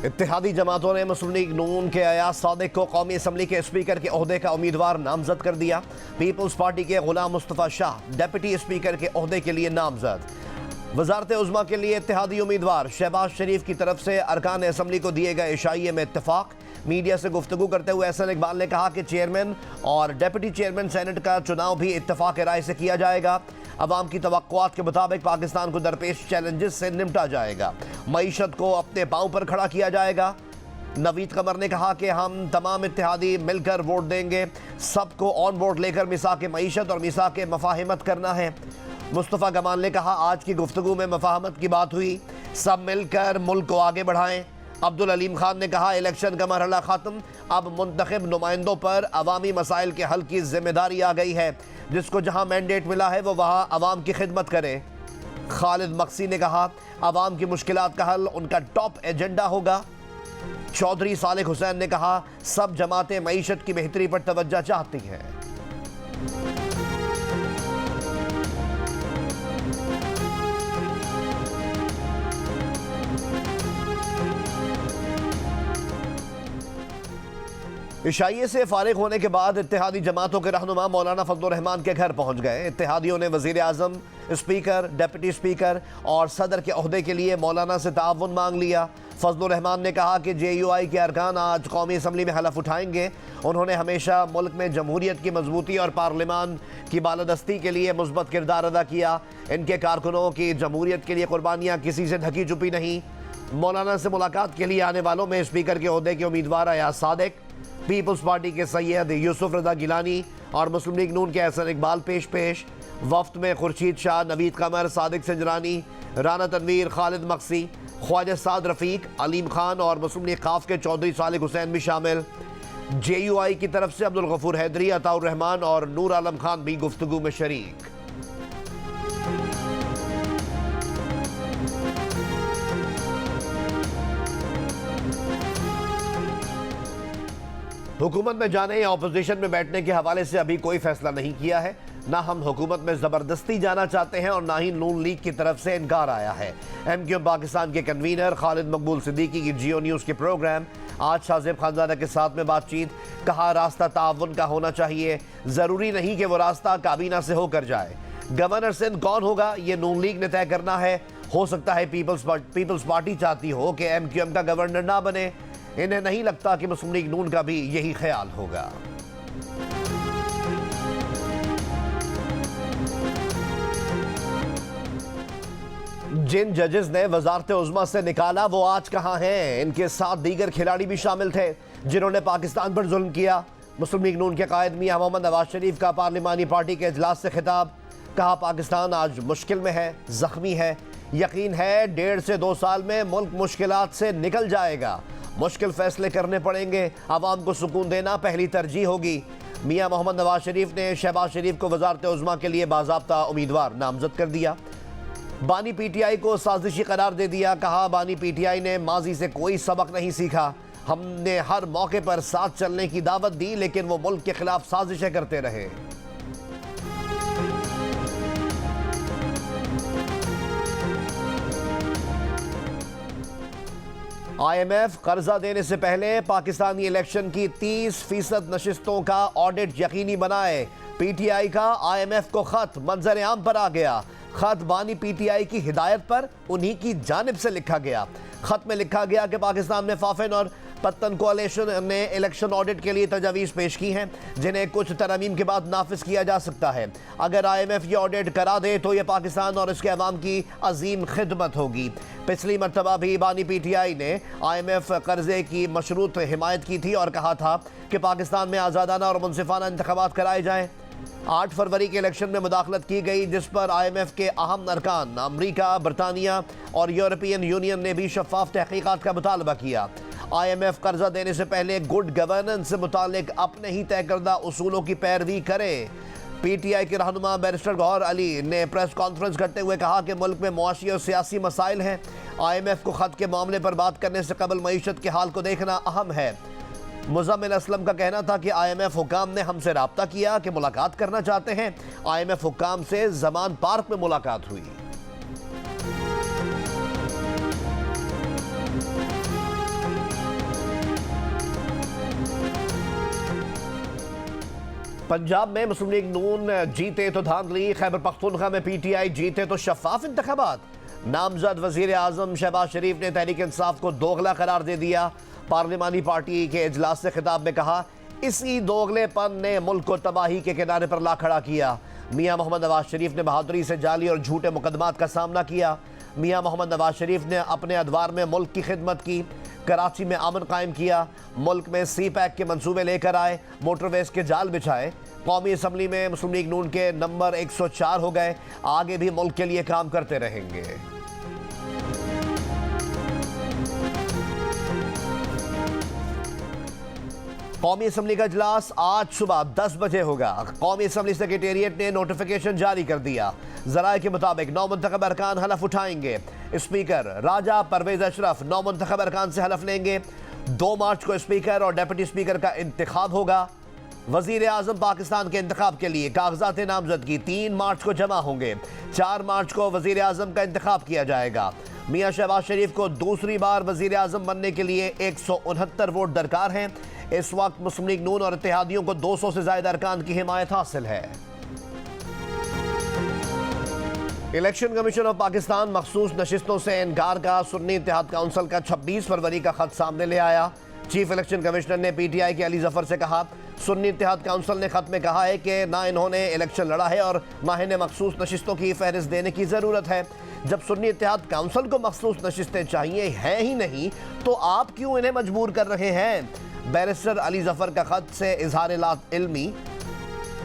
इत्तेहादी जमातों ने मुस्लिम लीग नून के अयाज सादिक को कौमी असम्बली के स्पीकर के ओहदे का उम्मीदवार नामजद कर दिया। पीपल्स पार्टी के गुलाम मुस्तफ़ा शाह डिप्टी स्पीकर के ओहदे के लिए नामजद। वजारत उज़्मा के लिए इत्तेहादी उम्मीदवार शहबाज शरीफ की तरफ से अरकान असम्बली को दिए गए इशाइये में इत्तफाक। मीडिया से गुफ्तगू करते हुए एहसन इकबाल ने कहा कि चेयरमैन और डिप्टी चेयरमैन सेनेट का चुनाव भी इत्तफाक राय से किया जाएगा। अवाम की तवक्कुआत के मुताबिक पाकिस्तान को दरपेश चैलेंजेस से निपटा जाएगा। मईशत को अपने पाँव पर खड़ा किया जाएगा। नवीद कमर ने कहा कि हम तमाम इत्तेहादी मिलकर वोट देंगे, सबको ऑन बोर्ड लेकर मिसाक मईशत और मिसाक मफाहिमत करना है। मुस्तफ़ा कमाल ने कहा आज की गुफ्तगू में मफाहमत की बात हुई, सब मिलकर मुल्क को आगे बढ़ाएं। अब्दुल अलीम खान ने कहा इलेक्शन का मरहला ख़त्म, अब मुंतखब नुमाइंदों पर अवामी मसाइल के हल की जिम्मेदारी आ गई है। जिसको जहां मैंडेट मिला है वो वहां अवाम की खिदमत करे। खालिद मक्सी ने कहा अवाम की मुश्किलात का हल उनका टॉप एजेंडा होगा। चौधरी सालिक हुसैन ने कहा सब जमातें मईशत की बेहतरी पर तवज्जो चाहती हैं। इशाइये से फारिग होने के बाद इत्तेहादी जमातों के रहनुमा मौलाना फजलुर रहमान के घर पहुंच गए। इत्तेहादियों ने वजीर आजम, स्पीकर, डिप्टी स्पीकर और सदर के ओहदे के लिए मौलाना से ताउन मांग लिया। फजलुर रहमान ने कहा कि JUI के अरकान आज कौमी असम्बली में हलफ उठाएंगे। उन्होंने हमेशा मुल्क में जमहूरियत की मजबूती और पार्लिमान की बालादस्ती के लिए मुस्बत किरदार अदा किया। इनके कारकुनों की जमहूरियत के लिए कुर्बानियाँ किसी से ढकी छुपी नहीं। मौलाना से मुलाकात के लिए आने वालों में स्पीकर के ओहदे के उम्मीदवार अयाज सादिक, पीपल्स पार्टी के सैयद यूसुफ रजा गिलानी और मुस्लिम लीग नून के एहसन इकबाल पेश। वफ्त में खुर्शीद शाह, नवीद कमर, सादिक सिंजरानी, राना तनवीर, खालिद मक्सी, ख्वाजा साद रफ़ीक, अलीम खान और मुस्लिम लीग काफ के चौधरी सालिक हुसैन भी शामिल। JUI की तरफ से अब्दुल गफूर हैदरी, अताउर रहमान और नूर आलम खान भी गुफ्तगू में शरीक। हुकूमत में जाने या अपोजिशन में बैठने के हवाले से अभी कोई फैसला नहीं किया है। ना हम हुकूमत में ज़बरदस्ती जाना चाहते हैं और ना ही नून लीग की तरफ से इनकार आया है। MQ पाकिस्तान के कन्वीनर खालिद मकबूल सिद्दीकी की जियो न्यूज़ के प्रोग्राम आज शाहजेब खानजादा के साथ में बातचीत। कहा रास्ता ताउन का होना चाहिए, ज़रूरी नहीं कि वो रास्ता काबीना से होकर जाए। गवर्नर सिंध कौन होगा ये नून लीग ने तय करना है। हो सकता है पीपल्स पार्टी चाहती हो कि MQM का गवर्नर ना बने। इन्हें नहीं लगता कि मुस्लिम लीग नून का भी यही ख्याल होगा। जिन जजेस ने वजारत उज़्मा से निकाला वो आज कहां हैं? इनके साथ दीगर खिलाड़ी भी शामिल थे जिन्होंने पाकिस्तान पर जुल्म किया। मुस्लिम लीग नून के कायद मियां मोहम्मद नवाज शरीफ का पार्लिमानी पार्टी के इजलास से खिताब। कहा पाकिस्तान आज मुश्किल में है, जख्मी है। यकीन है 1.5 से 2 साल में मुल्क मुश्किलात से निकल जाएगा। मुश्किल फैसले करने पड़ेंगे, आवाम को सुकून देना पहली तरजीह होगी। मियां मोहम्मद नवाज शरीफ ने शहबाज शरीफ को वजारत उज़्मा के लिए बाज़ाब्ता उम्मीदवार नामजद कर दिया। बानी PTI को साजिशी करार दे दिया। कहा बानी PTI ने माजी से कोई सबक नहीं सीखा। हमने हर मौके पर साथ चलने की दावत दी लेकिन वो मुल्क के खिलाफ साजिशें करते रहे। IMF कर्जा देने से पहले पाकिस्तानी इलेक्शन की 30% नशिस्तों का ऑडिट यकीनी बनाए। PTI का IMF को खत मंजर आम पर आ गया। खत बानी PTI की हिदायत पर उन्हीं की जानिब से लिखा गया। खत में लिखा गया कि पाकिस्तान में फाफिन और पत्तन कोalition ने इलेक्शन ऑडिट के लिए तजावीज़ पेश की हैं जिन्हें कुछ तरमीम के बाद नाफिज किया जा सकता है। अगर IMF ये ऑडिट करा दे तो ये पाकिस्तान और इसके अवाम की अजीम खिदमत होगी। पिछली मरतबा भी बानी PTI ने IMF कर्जे की मशरूत हिमायत की थी और कहा था कि पाकिस्तान में आज़ादाना और मुनसिफाना इंतखाबात कराए जाएँ। 8 फरवरी के इलेक्शन में मुदाखलत की गई जिस पर IMF के अहम अरकान अमरीका, बरतानिया और यूरोपियन यूनियन ने भी शफाफ तहकीकात का मुतालबा किया। IMF कर्जा देने से पहले गुड गवर्नेंस से मुतालिक अपने ही तय करदा उसूलों की पैरवी करे। PTI के रहनुमा बैरिस्टर गौहर अली ने प्रेस कॉन्फ्रेंस करते हुए कहा कि मुल्क में मुआशी और सियासी मसाइल हैं। IMF को खत के मामले पर बात करने से कबल मईशत के हाल को देखना अहम है। मुज़म्मिल असलम का कहना था कि IMF हुकाम ने हमसे राब्ता किया कि मुलाकात करना चाहते हैं। IMF हुकाम से जमान पार्क में मुलाकात हुई। पंजाब में मुस्लिम लीग नून जीते तो धांधली, खैबर पख्तूनख्वा में पीटीआई जीते तो शफाफ इंतखाबात। नामजद वजीर आजम शहबाज शरीफ ने तहरीक इंसाफ को दोगला करार दे दिया। पार्लिमानी पार्टी के इजलास से खिताब में कहा, इसी दोगलेपन ने मुल्क को तबाही के किनारे पर ला खड़ा किया। मियां मोहम्मद नवाज शरीफ ने बहादुरी से जाली और झूठे मुकदमात का सामना किया। मियां मोहम्मद नवाज शरीफ ने अपने अदवार में मुल्क की खिदमत की, कराची में अमन कायम किया, मुल्क में सी पैक के मंसूबे लेकर आए, मोटरवेज के जाल बिछाए। कौमी असम्बली में मुस्लिम लीग नून के नंबर 104 हो गए। आगे भी मुल्क के लिए काम करते रहेंगे। कौमी असम्बली का इजलास आज सुबह 10 बजे होगा। कौमी असम्बली सेक्रेटेरिएट ने नोटिफिकेशन जारी कर दिया। जराये के मुताबिक 9 मुंतखब अरकान हलफ उठाएंगे। स्पीकर राजा परवेज अशरफ 9 मुंतखब अरकान से हलफ लेंगे। 2 मार्च को स्पीकर और डेप्यूटी स्पीकर का इंतखाब होगा। वजीर आजम पाकिस्तान के इंतखाब के लिए कागजात नामजदगी 3 मार्च को जमा होंगे। 4 मार्च को वजीर आजम का इंतखाब किया जाएगा। मियां शहबाज शरीफ को दूसरी बार वजीर आजम बनने के लिए 169 वोट दरकार हैं। इस वक्त मुस्लिम लीग नून और इत्तेहादियों को 200 से ज्यादा अरकान की हिमायत हासिल है। इलेक्शन कमीशन ऑफ पाकिस्तान मखसूस नशिस्तों से इनकार का सुन्नी इत्तेहाद काउंसिल का 26 फरवरी का खत सामने ले आया। चीफ इलेक्शन कमिश्नर ने पीटीआई के अली जफर से कहा, सुन्नी इत्तेहाद काउंसिल ने खत में कहा है कि ना इन्होंने इलेक्शन लड़ा है और ना इन्हें मखसूस नशिस्तों की फहरिस्त देने की जरूरत है। जब सुन्नी इत्तेहाद काउंसिल को मखसूस नशिस्तें चाहिए हैं ही नहीं तो आप क्यों इन्हें मजबूर कर रहे हैं। बैरिस्टर अली जफर का खत से इजहार इल्मी।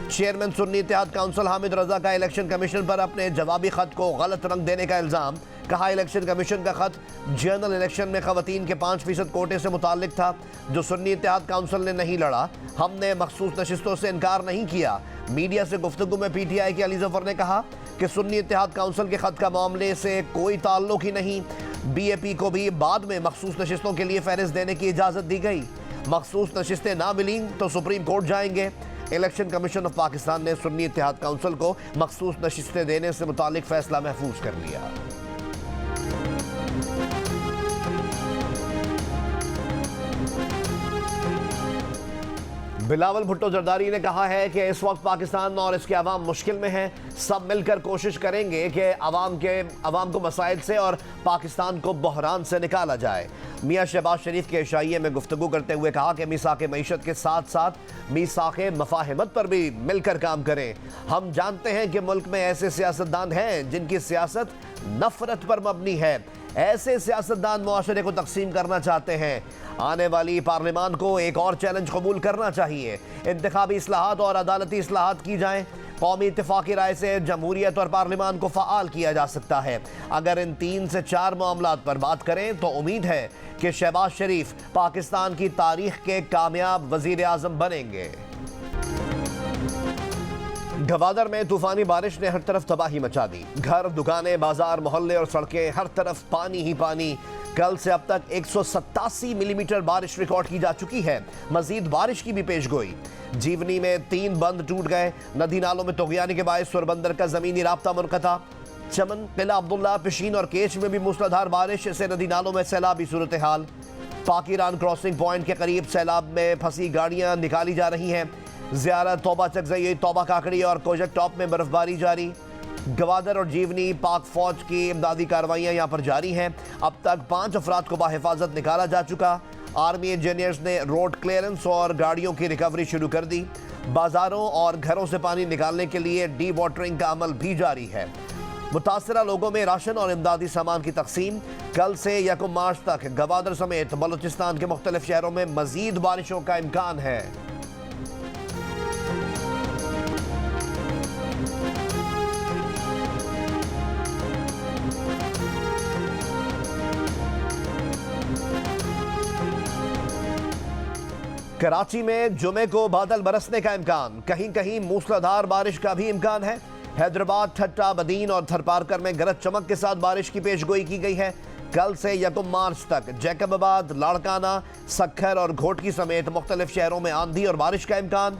चेयरमैन सुन्नी इत्तेहाद काउंसिल हामिद रजा का इलेक्शन कमीशन पर अपने जवाबी खत को गलत रंग देने का इल्ज़ाम। कहा, इलेक्शन कमीशन का खत जनरल इलेक्शन में खवातीन के 5% कोटे से मुताल्लिक था जो सुन्नी इत्तेहाद काउंसिल ने नहीं लड़ा। हमने मखसूस नशिस्तों से इनकार नहीं किया। मीडिया से गुफ्तगू में पीटीआई के अली जफर ने कहा कि सुन्नी इत्तेहाद काउंसिल के खत का मामले से कोई ताल्लुक ही नहीं। बीएपी को भी बाद में मखसूस नशिस्तों के लिए फहरिस्त देने की इजाज़त दी गई। मखसूस नशिस्तें ना मिली तो सुप्रीम कोर्ट जाएंगे। इलेक्शन कमीशन ऑफ पाकिस्तान ने सुन्नी इत्तेहाद काउंसिल को मखसूस नशिस्तें देने से मुतालिक फैसला महफूज कर लिया। बिलावल भुट्टो जरदारी ने कहा है कि इस वक्त पाकिस्तान और इसके अवाम मुश्किल में हैं। सब मिलकर कोशिश करेंगे कि अवाम को मसाइल से और पाकिस्तान को बहरान से निकाला जाए। मियां शहबाज शरीफ के इशाइये में गुफ्तगू करते हुए कहा कि मीसाक़े मईशत के साथ साथ मीसाक़े मफाहिमत पर भी मिलकर काम करें। हम जानते हैं कि मुल्क में ऐसे सियासतदान हैं जिनकी सियासत नफरत पर मबनी है। ऐसे सियासतदान मुआशरे को तकसीम करना चाहते हैं। आने वाली पार्लियामान को एक और चैलेंज कबूल करना चाहिए। इंतखाबी इस्लाहात और अदालती इस्लाहात की जाएं। कौमी इत्तेफाकी राय से जमहूरियत और पार्लियामान को फ़आल किया जा सकता है। अगर इन 3 से 4 मामलात पर बात करें तो उम्मीद है कि शहबाज शरीफ पाकिस्तान की तारीख के कामयाब वजीर आज़म बनेंगे। गवादर में तूफानी बारिश ने हर तरफ तबाही मचा दी। घर, दुकानें, बाजार, मोहल्ले और सड़कें हर तरफ पानी ही पानी। कल से अब तक 187 मिलीमीटर बारिश रिकॉर्ड की जा चुकी है। मजीद बारिश की भी पेशगोई। जीवनी में 3 बंद टूट गए। नदी नालों में तोगयानी के बायस सुरबंदर का जमीनी राब्ता मुनक़ता। चमन, किला अब्दुल्ला, पिशीन और केच में भी मूसलाधार बारिश से नदी नालों में सैलाबी सूरत हाल। पाकिरान क्रॉसिंग पॉइंट के करीब सैलाब में फंसी गाड़ियां निकाली जा रही हैं। ज़ियारत, तौबा चकज़ई, तौबा काकड़ी और कोजक टॉप में बर्फबारी जारी। गवादर और जीवनी पाक फौज की इमदादी कार्रवाइयाँ यहाँ पर जारी हैं। अब तक 5 अफराद को बाहिफाजत निकाला जा चुका। आर्मी इंजीनियर्स ने रोड क्लियरेंस और गाड़ियों की रिकवरी शुरू कर दी। बाजारों और घरों से पानी निकालने के लिए डी वाटरिंग का अमल भी जारी है। मुतासरा लोगों में राशन और इमदादी सामान की तकसीम। कल से 1 मार्च तक गवादर समेत बलूचिस्तान के मुख्तलिफ शहरों में मजीद बारिशों का इम्कान है। कराची में जुमे को बादल बरसने का इम्कान। कहीं कहीं मूसलाधार बारिश का भी इम्कान है। हैदराबाद, ठट्टा, बदीन और थरपारकर में गरज चमक के साथ बारिश की पेशगोई की गई है। कल से 1 मार्च तक जैकबाबाद, लाड़काना, सखर और घोटकी समेत मुख्तलिफ शहरों में आंधी और बारिश का इम्कान।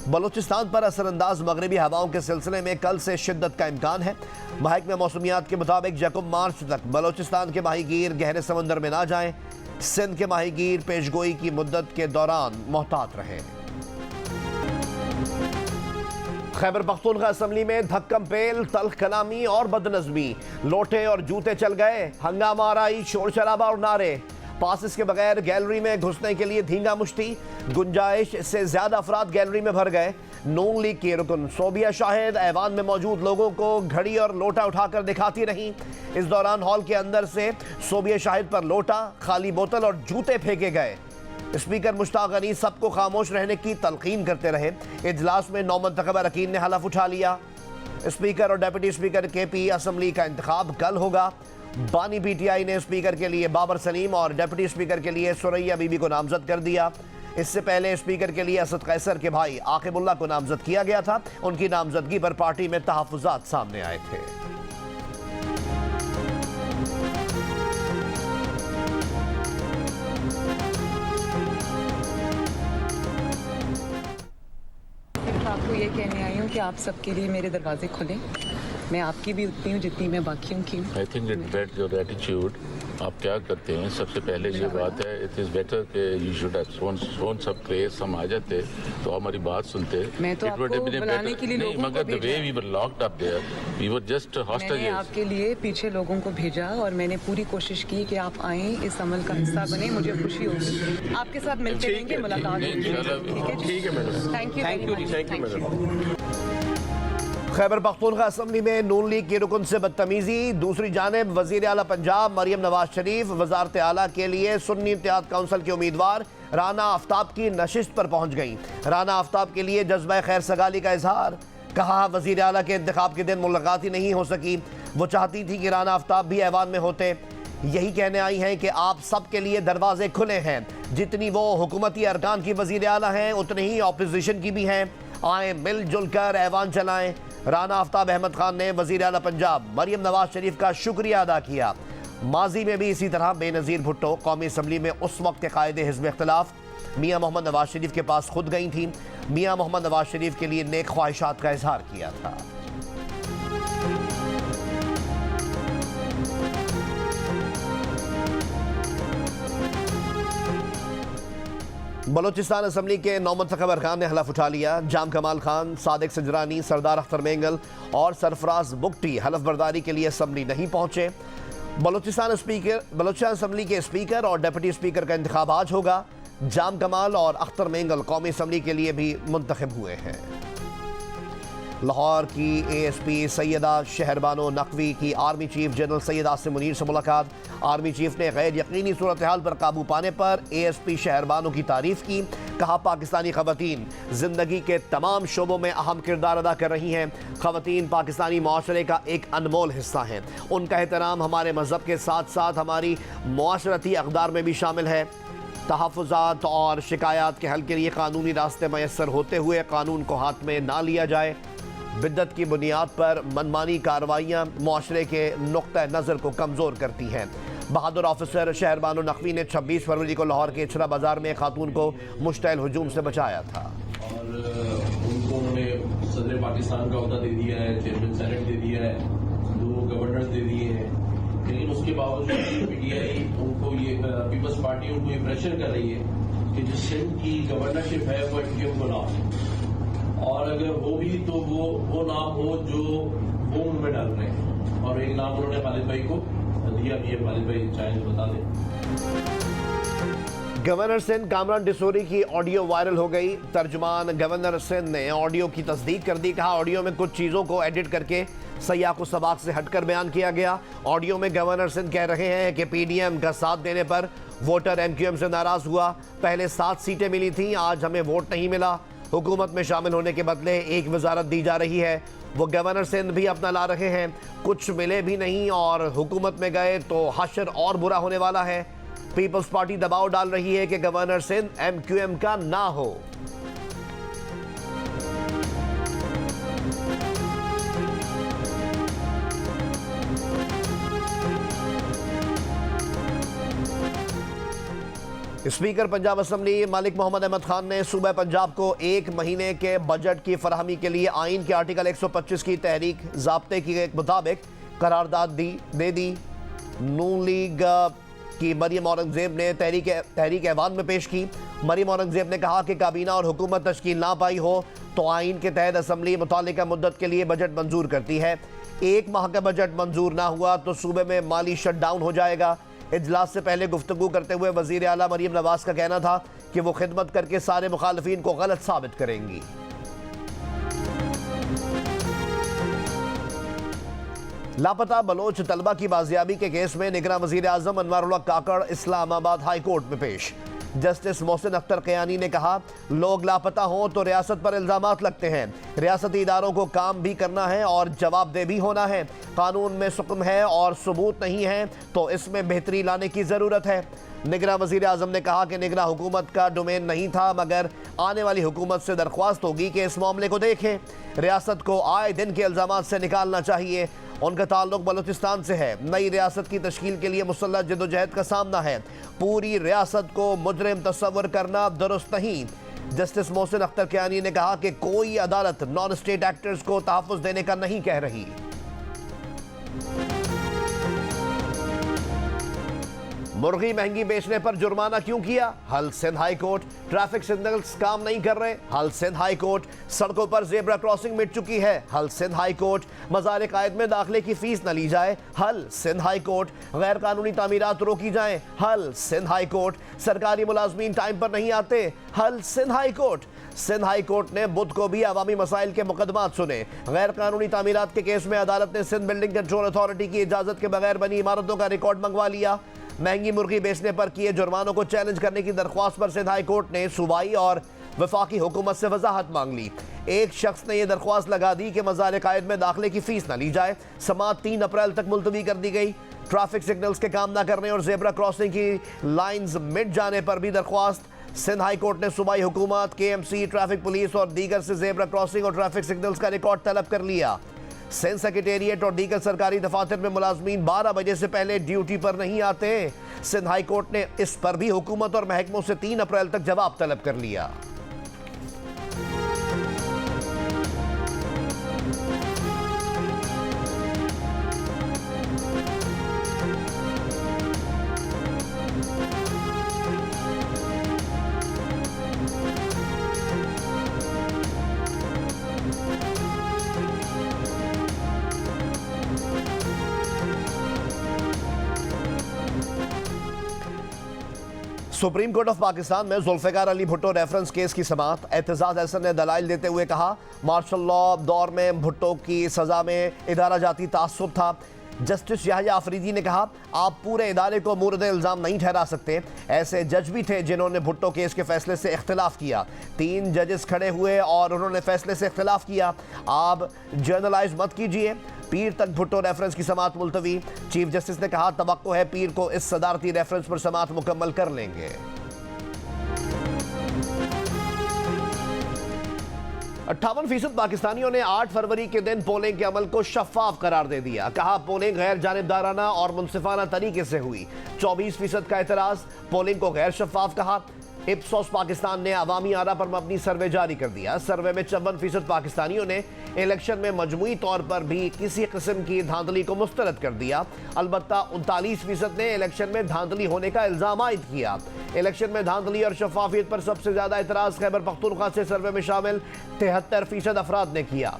बलूचिस्तान पर असरअंदाज मगरबी हवाओं के सिलसिले में कल से शिद्दत का इम्कान है। महकमा मौसमियात के मुताबिक 1 मार्च तक बलूचिस्तान के माहीगीर गहरे समंदर में ना जाएं। सिंध के माहीगीर पेशगोई की मुद्दत के दौरान मोहतात रहें। खैबर पख्तूनख्वा असेंबली में धक्कम पेल, तल्ख कलामी और बदनज़मी, लोटे और जूते चल गए, हंगामा आराई, शोर शराबा और नारे। पासिस के बगैर गैलरी में घुसने के लिए धींगा मुश्ती, गुंजाइश से ज्यादा अफराद गैलरी में भर गए। नून लीग की रुकन सोबिया शाहिद ऐवान में मौजूद लोगों को घड़ी और लोटा उठाकर दिखाती रही। इस दौरान हॉल के अंदर से सोबिया शाहिद पर लोटा, खाली बोतल और जूते फेंके गए। स्पीकर मुश्ताक अली सबको खामोश रहने की तलकीन करते रहे। इजलास में नौमंतखब अरकान ने हलफ उठा लिया। स्पीकर और डिप्टी स्पीकर के पी असम्बली का इंतखाब कल होगा। बानी पीटीआई ने स्पीकर के लिए बाबर सलीम और डिप्टी स्पीकर के लिए सुरैया बीबी को नामजद कर दिया। इससे पहले स्पीकर के लिए असद कैसर के भाई आकिबुल्लाह को नामजद किया गया था। उनकी नामजदगी पर पार्टी में तहफ्फुजात सामने आए थे। आपको ये कहने आई हूँ कि आप सबके लिए मेरे दरवाजे खुले। मैं आपकी भी उतनी हूँ जितनी मैं बाकियों की हूँ। I think it bet your attitude. आप क्या करते हैं सबसे पहले ये बात है, इट इज़ बेटर कि यू शुड हैव सोन सब प्लेस। हम आ जाते तो हमारी बात सुनते। मैं तो आपको बुलाने के लिए लोगों मगर को the way we were locked up there, we were just hostage. मैंने आपके लिए पीछे लोगों को भेजा और मैंने पूरी कोशिश की कि आप आएँ, इस अमल का हिस्सा बने। मुझे खुशी होगी आपके साथ मिलते रहेंगे, मुलाकात होगी। ठीक है madam, thank you. Khyber Pakhtunkhwa assembly में नून लीग की रुकन से बदतमीजी। दूसरी जानिब वज़ीर आला पंजाब मरियम नवाज शरीफ वज़ारत आला के लिए सुन्नी इत्तेहाद काउंसिल के उम्मीदवार राना आफ्ताब की नशिस्त पर पहुंच गईं। राना आफ्ताब के लिए जज्बा खैर सगाली का इजहार। कहा वज़ीर आला के इंतखाब के दिन मुलाकात ही नहीं हो सकी। वो चाहती थी कि राना आफ्ताब भी ऐवान में होते। यही कहने आई हैं कि आप सब के लिए दरवाजे खुले हैं। जितनी वो हुकूमती अरकान की वज़ीर आला हैं उतनी ही अपोजिशन की भी हैं। आए मिलजुल कर ऐवान चलाएं। राना आफ्ताब अहमद खान ने वज़ीर आला पंजाब मरियम नवाज शरीफ का शुक्रिया अदा किया। माजी में भी इसी तरह बेनज़ीर भुट्टो कौमी असम्बली में उस वक्त के कायदे हिज़्ब इख्तिलाफ मियाँ मोहम्मद नवाज शरीफ के पास खुद गई थी। मियाँ मोहम्मद नवाज शरीफ के लिए नेक ख्वाहिशात का इजहार किया था। बलोचिस्तान असम्बली के नौमंतखब अरकान ने हलफ उठा लिया। जाम कमाल खान, सादिक सजरानी, सरदार अख्तर मेंगल और सरफराज बुगटी हलफ बर्दारी के लिए असम्बली नहीं पहुंचे। बलोचिस्तान असम्बली के स्पीकर और डिप्टी स्पीकर का इंतखाब आज होगा। जाम कमाल और अख्तर मेंगल कौमी असम्बली के लिए भी मुंतखब हुए हैं। लाहौर की ASP सैयदा शहरबानो नकवी की army chief general Syed Asim Munir से मुलाकात। आर्मी चीफ ने गैर यकीनी सूरत हाल पर काबू पाने पर ASP शहरबानो की तारीफ की। कहा पाकिस्तानी खवातीन जिंदगी के तमाम शोबों में अहम किरदार अदा कर रही हैं। खवातीन पाकिस्तानी माशरे का एक अनमोल हिस्सा हैं। उनका एहतराम हमारे मजहब के साथ साथ हमारी मुआशरती अक़दार में भी शामिल है। तहफ़्फ़ुज़ात और शिकायत के हल के लिए कानूनी रास्ते मैसर होते हुए कानून को हाथ में ना लिया जाए। बिद्दत की बुनियाद पर मनमानी कार्रवाइयाँ मुआशरे के नुक्ता नज़र को कमज़ोर करती हैं। बहादुर ऑफिसर शहरबानो नकवी ने 26 फरवरी को लाहौर के इचरा बाजार में खातून को मुश्तइल हुजूम से बचाया था। और उनको उन्होंने सदर पाकिस्तान का ओहदा दे दिया है, चेयरमैन सेनेट दे दिया है, 2 गवर्नर दे दिए हैं। लेकिन उसके बावजूद PTI उनको ये पीपल्स पार्टी उनको ये प्रेशर कर रही है कि जो सिंध की गवर्नरशिप है वो MQM को ना हो, और अगर वो भी तो वो नाम हो जो वो उनमें डाल रहे हैं। और एक नाम उन्होंने खालिद भाई को दिया भी है। खालिद भाई चाहे बता दें। गवर्नर सिंध कामरान डिसोरी की ऑडियो वायरल हो गई। तर्जुमान गवर्नर सिंध ने ऑडियो की तस्दीक कर दी। कहा ऑडियो में कुछ चीज़ों को एडिट करके सयाक़ सबाक़ से हटकर बयान किया गया। ऑडियो में गवर्नर सिंध कह रहे हैं कि PDM का साथ देने पर वोटर MQM से नाराज़ हुआ। पहले 7 सीटें मिली थीं, आज हमें वोट नहीं मिला। हुकूमत में शामिल होने के बदले एक वजारत दी जा रही है। वो गवर्नर सिंध भी अपना ला रहे हैं, कुछ मिले भी नहीं और हुकूमत में गए तो हशर और बुरा होने वाला है। पीपल्स पार्टी दबाव डाल रही है कि गवर्नर सिंध MQM का ना हो। स्पीकर पंजाब असम्बली मलिक मोहम्मद अहमद खान ने सूबा पंजाब को 1 महीने के बजट की फराहमी के लिए आइन के आर्टिकल 125 की तहरीक ज़ाब्ते के मुताबिक करारदाद दे दी। नून लीग की मरियम औरंगजेब ने तहरीक ऐवान में पेश की। मरियम औरंगजेब ने कहा कि काबीना और हुकूमत तश्कील ना पाई हो तो आइन के तहत असम्बली मुतालिका मुद्दत के लिए बजट मंजूर करती है। 1 माह का बजट मंजूर ना हुआ तो सूबे में माली शटडाउन हो जाएगा। इजलास से पहले गुफ्तगू करते हुए वजीर आला मरियम नवाज का कहना था कि वो खिदमत करके सारे मुखालिफिन को गलत साबित करेंगी। लापता बलोच तलबा की बाजियाबी के केस में निगरान वजीर आजम अनवारुल्लाह काकड़ इस्लामाबाद हाई कोर्ट में पेश। जस्टिस मोहसिन अख्तर कयानी ने कहा, लोग लापता हों तो रियासत पर इल्जामात लगते हैं। रियासती इदारों को काम भी करना है और जवाबदेह भी होना है। कानून में सुकून है और सबूत नहीं है तो इसमें बेहतरी लाने की ज़रूरत है। निगरान वजीर आजम ने कहा कि निगरान हुकूमत का डोमेन नहीं था, मगर आने वाली हुकूमत से दरख्वास्त होगी कि इस मामले को देखें। रियासत को आए दिन के इल्जामात से निकालना चाहिए। उनका ताल्लुक बलूचिस्तान से है। नई रियासत की तश्कील के लिए मुसल्लह जद्दोजहद का सामना है। पूरी रियासत को मुजरिम तस्वर करना दुरुस्त नहीं। जस्टिस मोहसिन अख्तर कयानी ने कहा कि कोई अदालत नॉन स्टेट एक्टर्स को तहफ़्फ़ुज़ देने का नहीं कह रही। मुर्गी महंगी बेचने पर जुर्माना क्यों किया? हल Sindh high court. Traffic signals काम नहीं कर रहे? हल सिंध हाई कोर्ट। सड़कों पर जेब्रा क्रॉसिंग मिट चुकी है? हल सिंध हाई कोर्ट। मज़ार कायद में दाखिले की फीस न ली जाए? हल सिंध हाई कोर्ट। गैर कानूनी तामीरात रोकी जाएं? हल सिंध हाई कोर्ट। सरकारी मुलाजमीन टाइम पर नहीं आते? हल Sindh high court. Sindh high court ने बुध को भी अवामी मसाइल के मुकदमात सुने। गैर कानूनी तामीरात के केस में अदालत ने सिंध बिल्डिंग कंट्रोल अथॉरिटी की इजाजत के बगैर बनी इमारतों का रिकॉर्ड मंगवा लिया। महंगी मुर्गी बेचने पर किए जुर्मानों को चैलेंज करने की दरख्वास्त पर सिंध हाई कोर्ट ने सूबाई और वफाकी हुकूमत से वजाहत मांग ली। एक शख्स ने यह दरख्वास्त लगा दी कि मज़ार कायद में दाखिले की फीस न ली जाए। समाअत 3 अप्रैल तक मुलतवी कर दी गई। ट्रैफिक सिग्नल्स के काम न करने और जेब्रा क्रॉसिंग की लाइन्स मिट जाने पर भी दरख्वास्त। सिंध हाई कोर्ट ने सूबाई हुकूमत, KMC, ट्रैफिक पुलिस और दीगर से जेब्रा क्रॉसिंग और ट्रैफिक सिग्नल्स का रिकॉर्ड तलब कर लिया। सिंध सेक्रेटेरिएट और दीगर सरकारी दफातर में मुलाजमीन 12 बजे से पहले ड्यूटी पर नहीं आते। सिंध हाई कोर्ट ने इस पर भी हुकूमत और महकमों से 3 अप्रैल तक जवाब तलब कर लिया। सुप्रीम कोर्ट ऑफ पाकिस्तान में जुल्फिकार अली भुट्टो रेफरेंस केस की समाअत। एतजाज हसन ने दलाइल देते हुए कहा, मार्शल लॉ दौर में भुट्टो की सजा में इदारा जाती तासुब था। जस्टिस याहिया अफरीदी ने कहा, आप पूरे इदारे को मूरद इल्ज़ाम नहीं ठहरा सकते। ऐसे जज भी थे जिन्होंने भुट्टो केस के फैसले से इख्तिलाफ किया। 3 जजेस खड़े हुए और उन्होंने फैसले से इख्तिलाफ किया। आप जर्नलाइज मत कीजिए। पीर तक भुट्टो रेफरेंस की समाअत मुलतवी। चीफ जस्टिस ने कहा, तवक्को है पीर को इस सदारती रेफरेंस पर समाअत मुकम्मल कर लेंगे। 58% पाकिस्तानियों ने 8 फरवरी के दिन पोलिंग के अमल को शफाफ करार दे दिया। कहा, पोलिंग गैर जानिबदाराना और मुनसिफाना तरीके से हुई। 24% का एतराज। पोलिंग को गैर शफाफ कहा। इप्सोस पाकिस्तान ने अवामी आरा पर मबनी सर्वे जारी कर दिया। सर्वे में 54% पाकिस्तानियों ने इलेक्शन में मजमूई तौर पर भी किसी किस्म की धांधली को मुस्तरद कर दिया। अलबत्ता 39% ने इलेक्शन में धांधली होने का इल्जाम आयद किया। इलेक्शन में धांधली और शफाफियत पर सबसे ज्यादा एतराज खैबर पख्तूनख्वा से सर्वे में शामिल 73% अफराद ने किया।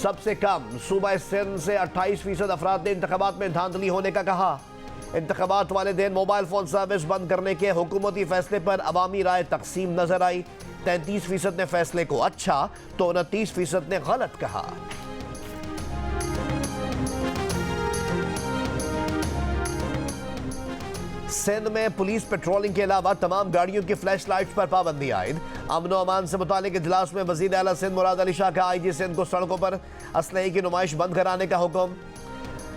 सबसे कम सूबा सिंध से 28% अफराद ने इंतखाबात में धांधली होने का कहा। इंतखाबात वाले दिन मोबाइल फोन सर्विस बंद करने के हुकूमती फैसले पर अवामी राय तकसीम नजर आई। 33% ने फैसले को अच्छा तो 29% ने गलत कहा। सिंध में पुलिस पेट्रोलिंग के अलावा तमाम गाड़ियों की फ्लैश लाइट्स पर पाबंदी आयद। अमन अमान से मुतालिक इजलास में वजीर आला सिंध मुराद अली शाह का IG सिंध को सड़कों पर असलहे की नुमाइश बंद कराने का हुक्म।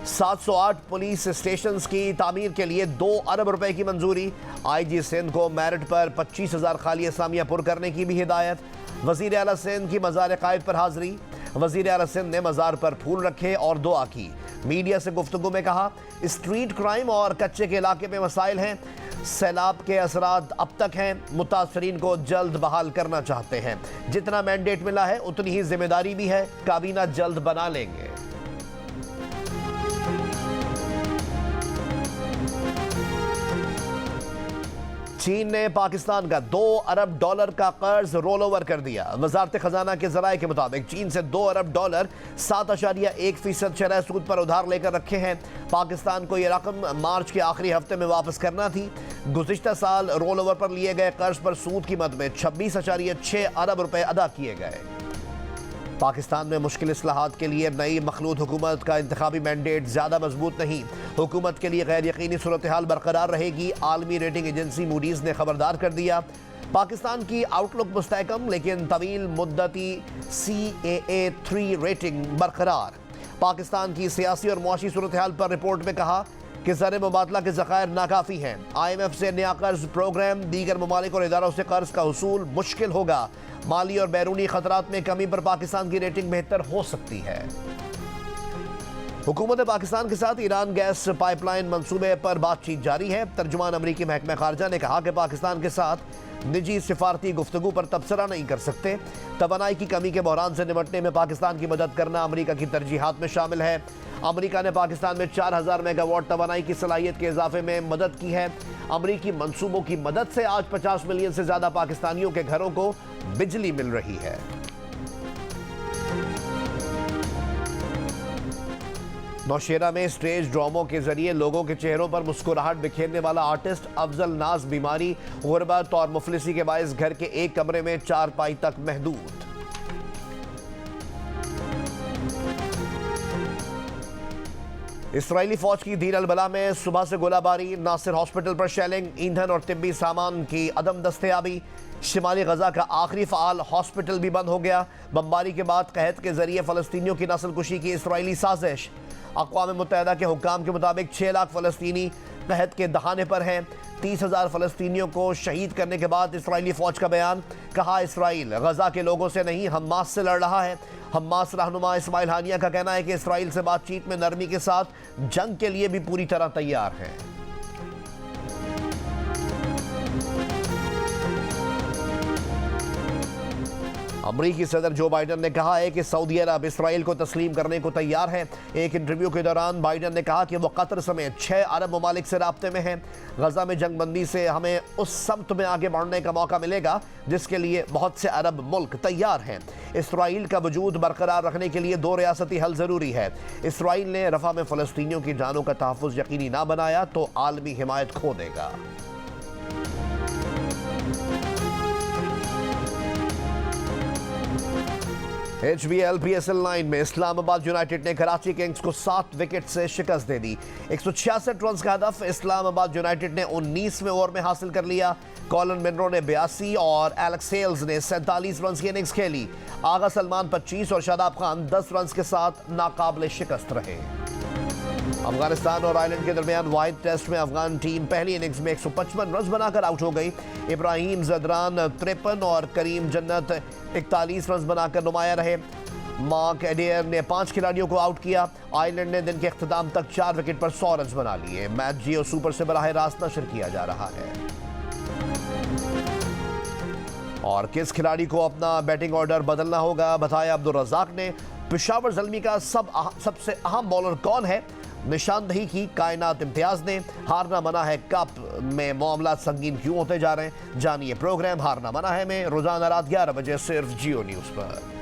708 पुलिस स्टेशन की तामीर के लिए 2 अरब रुपए की मंजूरी। IG सिंध को मेरिट पर 25,000 खाली असामियां पुर करने की भी हिदायत। वजीर आला सिंध की मज़ार कायद पर हाजिरी। वजीर आला सिंध ने मज़ार पर फूल रखे और दुआ की। मीडिया से गुफ्तगू में कहा, स्ट्रीट क्राइम और कच्चे के इलाके में मसाइल हैं। सैलाब के असरात अब तक हैं। मुतासरीन को जल्द बहाल करना चाहते हैं। जितना मैंडेट मिला है उतनी ही जिम्मेदारी भी है। काबीना जल्द बना लेंगे। चीन ने पाकिस्तान का $2 अरब का कर्ज रोल ओवर कर दिया। वजारत खजाना के जराये के मुताबिक चीन से $2 अरब 7.1% शरह सूद पर उधार लेकर रखे हैं। पाकिस्तान को यह रकम मार्च के आखिरी हफ्ते में वापस करना थी। गुज़िश्ता साल रोल ओवर पर लिए गए कर्ज पर सूद कीमत में 26.6 अरब रुपए अदा किए गए। पाकिस्तान में मुश्किल इस्लाहात के लिए नई मखलूत हुकूमत का इंतखाबी मैंडेट ज़्यादा मजबूत नहीं। हुकूमत के लिए गैर यकीनी सूरत हाल बरकरार रहेगी। आलमी रेटिंग एजेंसी मूडीज़ ने खबरदार कर दिया। पाकिस्तान की आउटलुक मुस्तहकम लेकिन तवील मुद्दती CAA3 रेटिंग बरकरार। पाकिस्तान की सियासी और मुआशी सूरत हाल पर रिपोर्ट में कहा कि ज़र मुबादला के ज़खायर नाकाफ़ी हैं। IMF से नया कर्ज प्रोग्राम, दीगर ममालिक और इदारों से कर्ज का हुसूल मुश्किल होगा। माली और बैरूनी खतरात में कमी पर पाकिस्तान की रेटिंग बेहतर हो सकती है। हुकूमत पाकिस्तान के साथ ईरान गैस पाइपलाइन मंसूबे पर बातचीत जारी है। तर्जुमान अमरीकी महकमा खारजा ने कहा कि पाकिस्तान के साथ निजी सिफारती गुफ्तगू पर तबसरा नहीं कर सकते। तवानाई की कमी के बहरान से निपटने में पाकिस्तान की मदद करना अमरीका की तरजीहात में शामिल है। अमरीका ने पाकिस्तान में 4000 मेगावाट तवानाई की सलाहियत के इजाफे में मदद की है। अमरीकी मंसूबों की मदद से आज 50 मिलियन से ज्यादा पाकिस्तानियों के घरों को बिजली मिल रही है। नौशेरा में स्टेज ड्रामों के जरिए लोगों के चेहरों पर मुस्कुराहट बिखेरने वाला आर्टिस्ट अफजल नाज बीमारी, गुर्बत और मुफलिसी के बायस घर के एक कमरे में 4 पाई तक महदूद। इसराइली फौज की दीर अल-बला में सुबह से गोलाबारी, नासिर हॉस्पिटल पर शेलिंग, ईंधन और तिब्बी सामान की अदम दस्तयाबी। शिमाली गजा का आखिरी फ़ाल हॉस्पिटल भी बंद हो गया। बमबारी के बाद कहत के जरिए फ़लस्तीनियों की नस्लकुशी की इसराइली साजिश। अक़वाम मुत्तहिदा के हुक्काम के मुताबिक 6 लाख फ़लस्तीनी कहत के दहाने पर हैं। 30,000 फ़लस्तीनियों को शहीद करने के बाद इसराइली फ़ौज का बयान। कहा इसराइल गजा के लोगों से नहीं हमास से लड़ रहा है। हमास रहनुमा इस्माइल हानिया का कहना है कि इसराइल से बातचीत में नरमी के साथ जंग के लिए भी पूरी तरह तैयार है। अमरीकी सदर जो बाइडन ने कहा है कि सऊदी अरब इसराइल को तस्लीम करने को तैयार है। एक इंटरव्यू के दौरान बाइडन ने कहा कि वो कतर समेत 6 अरब ममालिक से राब्ते में हैं। गजा में जंगबंदी से हमें उस समत में आगे बढ़ने का मौका मिलेगा जिसके लिए बहुत से अरब मुल्क तैयार हैं। इसराइल का वजूद बरकरार रखने के लिए 2 रियासती हल ज़रूरी है। इसराइल ने रफ़ा में फ़लस्तीनियों की जानों का तहफ़्फ़ुज़ यकीनी ना बनाया तो आलमी हिमायत खो देगा। HBL PSL 9 में इस्लामाबाद यूनाइटेड ने कराची किंग्स को 7 विकेट से शिकस्त दे दी। 166 रन का हदफ इस्लामाबाद यूनाइटेड ने 19वें ओवर में हासिल कर लिया। कॉलन मिनरो ने 82 और एलेक्स हेल्स ने 47 रन की इनिंग्स खेली। आगा सलमान 25 और शादाब खान 10 रन के साथ नाकाबिले शिकस्त रहे। अफगानिस्तान और आयरलैंड के दरमियान वाहिद टेस्ट में अफगान टीम पहली इनिंग्स में 155 रन बनाकर आउट हो गई। इब्राहिम जदरान 53 और करीम जन्नत 41 रन बनाकर नुमाया रहे। मार्क एडियर ने 5 खिलाड़ियों को आउट किया। आयरलैंड ने दिन के अख्ताम तक 4 विकेट पर 100 रन बना लिए। मैच जियो सुपर से बराह रास्त नशर किया जा रहा है। और किस खिलाड़ी को अपना बैटिंग ऑर्डर बदलना होगा, बताया अब्दुल रज़ाक ने। पेशावर ज़ल्मी का सबसे अहम बॉलर कौन है, निशानदही की कायनात इम्तियाज ने। हारना मना है कप में मामला संगीन क्यों होते जा रहे हैं, जानिए प्रोग्राम हारना मना है में रोजाना रात 11 बजे सिर्फ जियो न्यूज़ पर।